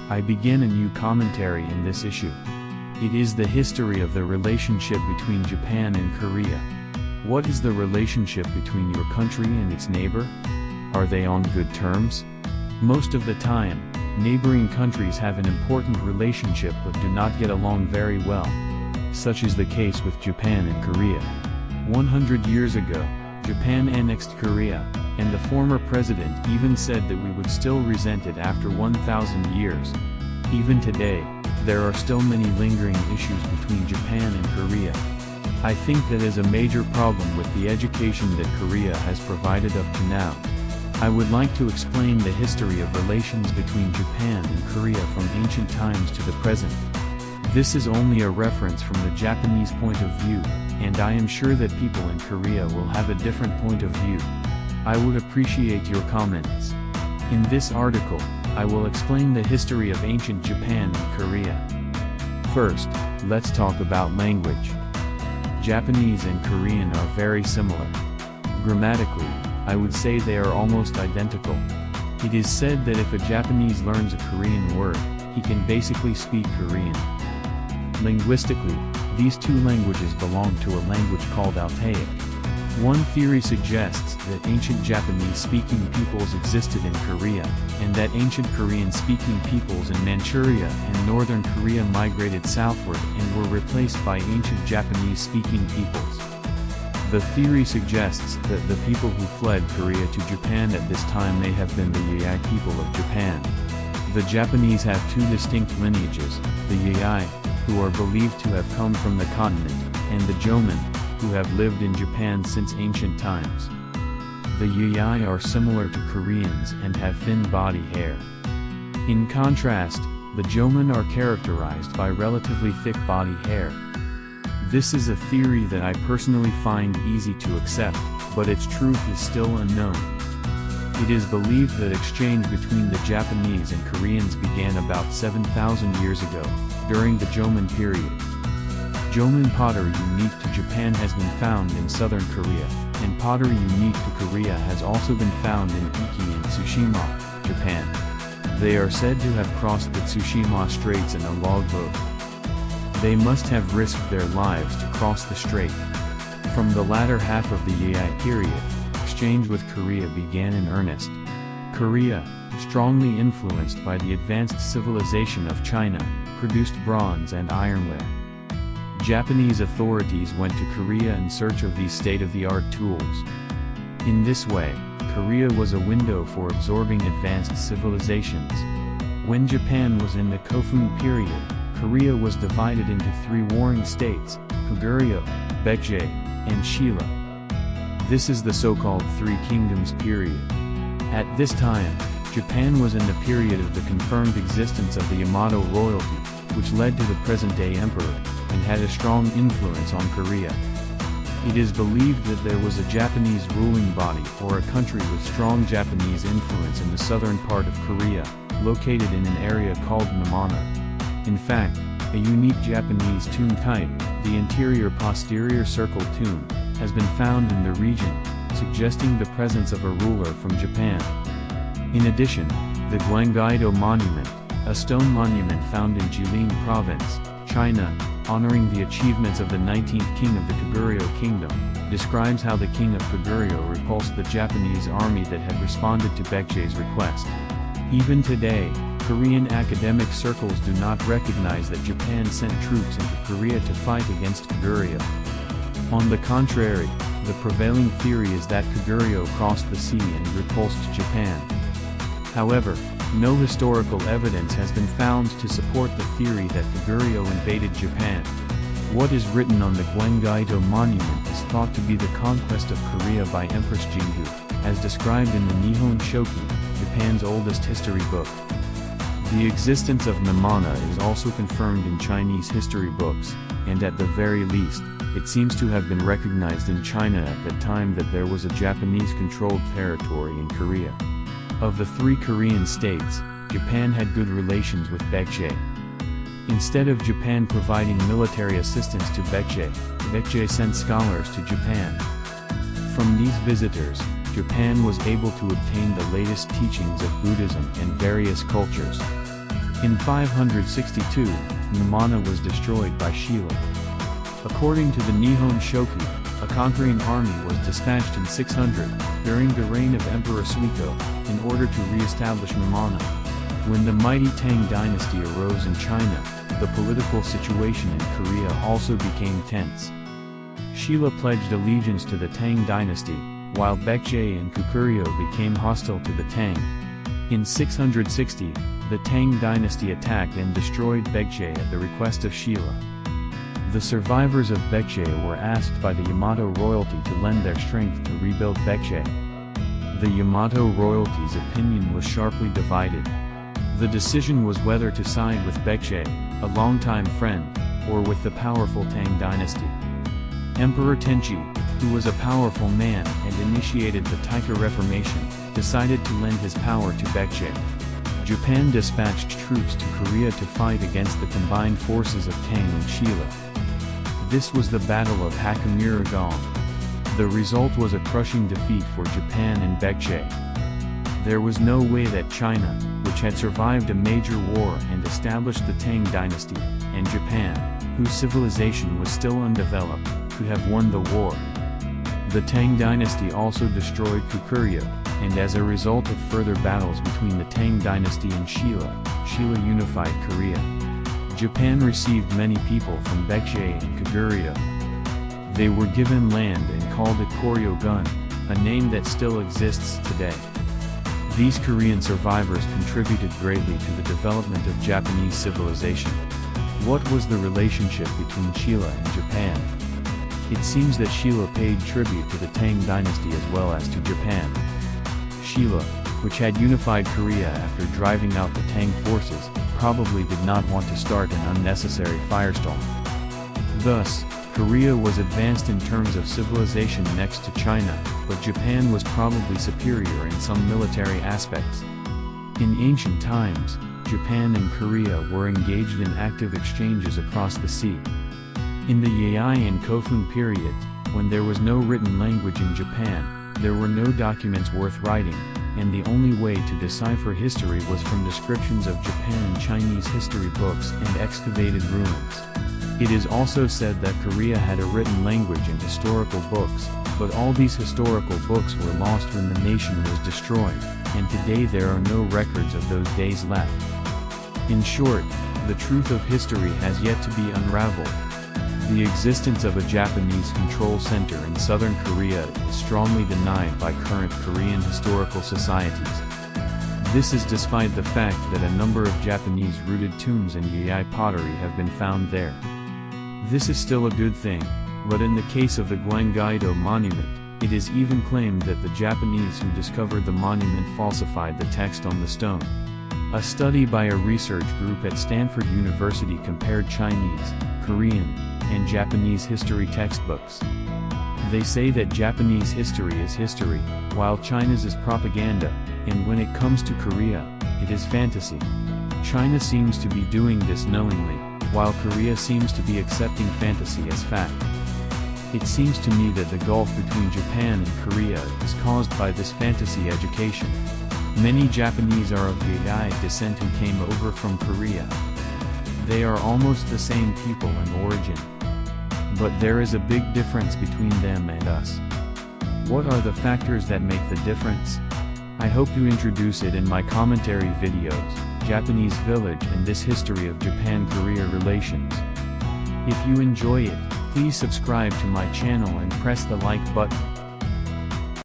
I begin a new commentary in this issue. It is the history of the relationship between Japan and Korea. What is the relationship between your country and its neighbor? Are they on good terms? Most of the time, neighboring countries have an important relationship but do not get along very well. Such is the case with Japan and Korea. 100 years ago, Japan annexed Korea, and the former president even said that we would still resent it after 1,000 years. Even today, there are still many lingering issues between Japan and Korea. I think that is a major problem with the education that Korea has provided up to now. I would like to explain the history of relations between Japan and Korea from ancient times to the present. This is only a reference from the Japanese point of view, and I am sure that people in Korea will have a different point of view. I would appreciate your comments. In this article, I will explain the history of ancient Japan and Korea. First, let's talk about language. Japanese and Korean are very similar. Grammatically, I would say they are almost identical. It is said that if a Japanese learns a Korean word, he can basically speak Korean. Linguistically, these two languages belong to a language called Altaic. One theory suggests that ancient Japanese-speaking peoples existed in Korea, and that ancient Korean-speaking peoples in Manchuria and northern Korea migrated southward and were replaced by ancient Japanese-speaking peoples. The theory suggests that the people who fled Korea to Japan at this time may have been the Yayai people of Japan. The Japanese have two distinct lineages, the Yayai, who are believed to have come from the continent, and the Jomon, who have lived in Japan since ancient times. The Yayai are similar to Koreans and have thin body hair. In contrast, the Jomon are characterized by relatively thick body hair. This is a theory that I personally find easy to accept, but its truth is still unknown. It is believed that exchange between the Japanese and Koreans began about 7,000 years ago, during the Jomon period. Jomon pottery unique to Japan has been found in southern Korea, and pottery unique to Korea has also been found in Iki and Tsushima, Japan. They are said to have crossed the Tsushima Straits in a log boat. They must have risked their lives to cross the strait. From the latter half of the Yayai period, exchange with Korea began in earnest. Korea, strongly influenced by the advanced civilization of China, produced bronze and ironware. Japanese authorities went to Korea in search of these state-of-the-art tools. In this way, Korea was a window for absorbing advanced civilizations. When Japan was in the Kofun period, Korea was divided into three warring states, Koguryo, Baekje, and Shilla. This is the so-called Three Kingdoms period. At this time, Japan was in the period of the confirmed existence of the Yamato royalty, which led to the present-day emperor, and had a strong influence on Korea. It is believed that there was a Japanese ruling body or a country with strong Japanese influence in the southern part of Korea, located in an area called Namana. In fact, a unique Japanese tomb type, the interior-posterior circle tomb, has been found in the region, suggesting the presence of a ruler from Japan. In addition, the Guangaido Monument, a stone monument found in Jilin Province, China, honoring the achievements of the 19th king of the Koguryo Kingdom, describes how the king of Koguryo repulsed the Japanese army that had responded to Baekje's request. Even today, Korean academic circles do not recognize that Japan sent troops into Korea to fight against Koguryo. On the contrary, the prevailing theory is that Koguryo crossed the sea and repulsed Japan. However, no historical evidence has been found to support the theory that Koguryo invaded Japan. What is written on the Guangaido Monument is thought to be the conquest of Korea by Empress Jinggu, as described in the Nihon Shoki, Japan's oldest history book. The existence of Namana is also confirmed in Chinese history books, and at the very least, it seems to have been recognized in China at the time that there was a Japanese-controlled territory in Korea. Of the three Korean states, Japan had good relations with Baekje. Instead of Japan providing military assistance to Baekje sent scholars to Japan. From these visitors, Japan was able to obtain the latest teachings of Buddhism and various cultures. In 562, Numana was destroyed by Shila. According to the Nihon Shoki, a conquering army was dispatched in 600, during the reign of Emperor Suiko, in order to re-establish Numana. When the mighty Tang dynasty arose in China, the political situation in Korea also became tense. Shila pledged allegiance to the Tang dynasty, while Baekje and Kukuriyo became hostile to the Tang. In 660, the Tang dynasty attacked and destroyed Baekje at the request of Shila. The survivors of Baekje were asked by the Yamato royalty to lend their strength to rebuild Baekje. The Yamato royalty's opinion was sharply divided. The decision was whether to side with Baekje, a longtime friend, or with the powerful Tang dynasty. Emperor Tenchi, who was a powerful man and initiated the Taika Reformation, decided to lend his power to Baekje. Japan dispatched troops to Korea to fight against the combined forces of Tang and Shila. This was the Battle of Hakamura-Gong. The result was a crushing defeat for Japan and Baekje. There was no way that China, which had survived a major war and established the Tang dynasty, and Japan, whose civilization was still undeveloped, could have won the war. The Tang dynasty also destroyed Kukuriyo, and as a result of further battles between the Tang dynasty and Shila, Shila unified Korea. Japan received many people from Baekje and Kukuriyo. They were given land and called it Koryo-gun, a name that still exists today. These Korean survivors contributed greatly to the development of Japanese civilization. What was the relationship between Shila and Japan? It seems that Shila paid tribute to the Tang dynasty as well as to Japan. Shila, which had unified Korea after driving out the Tang forces, probably did not want to start an unnecessary firestorm. Thus, Korea was advanced in terms of civilization next to China, but Japan was probably superior in some military aspects. In ancient times, Japan and Korea were engaged in active exchanges across the sea. In the Heian and Kofun periods, when there was no written language in Japan, there were no documents worth writing, and the only way to decipher history was from descriptions of Japan in Chinese history books and excavated ruins. It is also said that Korea had a written language and historical books, but all these historical books were lost when the nation was destroyed, and today there are no records of those days left. In short, the truth of history has yet to be unraveled. The existence of a Japanese control center in southern Korea is strongly denied by current Korean historical societies. This is despite the fact that a number of Japanese-rooted tombs and Yayai pottery have been found there. This is still a good thing, but in the case of the Gwanggaedo monument, it is even claimed that the Japanese who discovered the monument falsified the text on the stone. A study by a research group at Stanford University compared Chinese, Korean, and Japanese history textbooks. They say that Japanese history is history, while China's is propaganda, and when it comes to Korea, it is fantasy. China seems to be doing this knowingly, while Korea seems to be accepting fantasy as fact. It seems to me that the gulf between Japan and Korea is caused by this fantasy education. Many Japanese are of Yayai descent who came over from Korea. They are almost the same people in origin. But there is a big difference between them and us. What are the factors that make the difference? I hope to introduce it in my commentary videos, Japanese Village and this history of Japan-Korea relations. If you enjoy it, please subscribe to my channel and press the like button.